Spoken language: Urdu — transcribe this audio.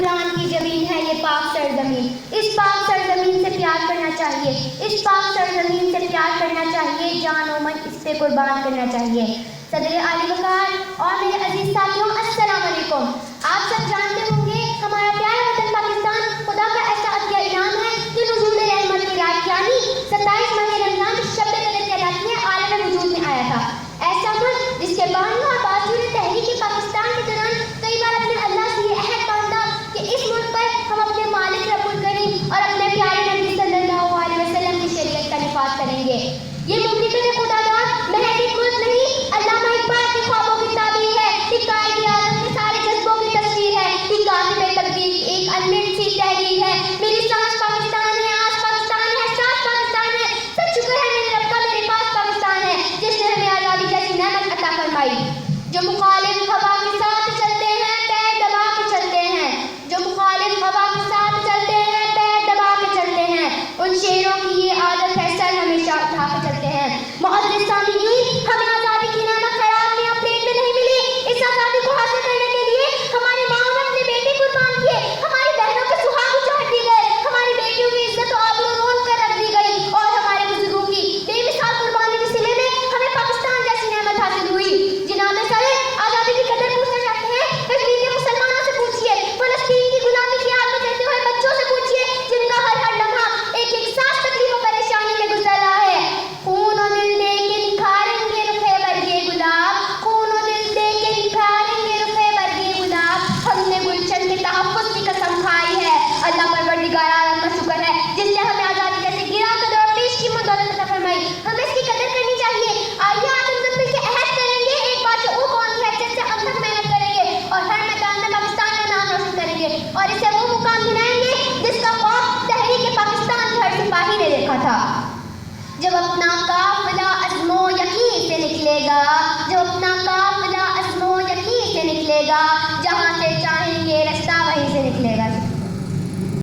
قرآن کی زمین ہے یہ پاک سرزمین، اس پاک سرزمین سے پیار کرنا چاہیے، اس پاک سرزمین سے پیار کرنا چاہیے، جان و من اس پہ قربان کرنا چاہیے۔ صدر اعلی وقار اور میرے عزیز ساتھیوں، السلام علیکم۔ آپ سب جانتے ہوں گے ہمارا پیارا وطن پاکستان خدا کا ایسا عطیہ انعام ہے جو نزول رحمت کی رات یعنی 27 ماہ رمضان شب قدر کے رات میں عالم وجود میں آیا تھا۔ ایسا ملک جس کے بانیوں اور بازور تحریک پاکستان کے دوران کئی بار اپنے اللہ سے یہ عہد باندھا کہ اس ملک پر ہم اپنے مالک رب الکریم اور اپنے پیارے نبی صلی اللہ علیہ وسلم کی شریعت کا نفاذ کریں گے۔ یہ مملکت خدا داد محض ایک ملک نہیں، علامہ اقبال کے خوابوں کی تعبیر ہے، کہ قائد اعظم کے سارے جذبوں کی تصویر ہے، کہ کاتب تقدیر کی ایک انمٹ سی تحریر ہے۔ میری سانس پاکستان ہے، آس پاکستان ہے، ساتھ پاکستان ہے، سب شکر ہے میرے رب کا میرے پاس پاکستان ہے جس نے ہمیں آزادی جیسی نعمت عطا فرمائی۔ جو مخالف ہوا کے ساتھ چلتے ہیں پیر دبا کے چلتے ہیں، جو مخالف ہوا کے ساتھ چلتے ہیں پیر دبا کے چلتے ہیں، ان شیروں کی یہ عادت ہے سر ہمیشہ اٹھا کے چلتے ہیں۔ معزز سامعین، ہمیں آزادی کی نعمت خیرات میں اپلیٹ میں نہیں ملی، اس آزادی کو حاصل کرنے کے لیے ہماری ماں نے اپنے بیٹے قربان کیے، ہماری بہنوں کے سہاگ اجاڑ دی گئے، ہماری بیٹیوں کی عزت و آبرو رون کر رکھ دی گئی، اور ہمارے بزرگوں کی بے مثال قربانی کے صلے میں ہمیں پاکستان جیسی نعمت حاصل ہوئی۔ جناب صدر، آزادی کی قدر پوچھنا چاہتے ہیں کشمیر کے مسلمانوں سے پوچھیے، فلسطین کی غلامی کی آگ میں جلتے ہوئے بچوں سے پوچھیے جن کا ہر لمحہ ایک ایک سانس تکلیف و پریشانی میں گزر رہا ہے۔ خون و دل دے کے نکھاریں گے رخے برگے گلاب، خون و دل دے کے نکھاریں گے رخے برگے گلاب، ہم نے گلشن کے تحفظ کی قسم کھائی ہے۔ اللہ پروردگار عالم کا شکر ہے جس نے ہمیں آزادی جیسے گرا قدر اور پیش کی دولت عطا فرمائی، ہمیں اس کی قدر کرنی چاہیے۔ آئیے آج ہم سب مل کے عہد کریں گے، ایک بار سے قوم کی حیثیت سے ہم تک محنت کریں گے اور ہر میدان میں پاکستان کا نام روشن کریں گے اور اسے وہ مقام دلائیں گے جس کا خواب تحریک پاکستان کے ہر سپاہی نے دیکھا تھا۔ جب اپنا قافلہ عزم و یقین سے نکلے گا، جب اپنا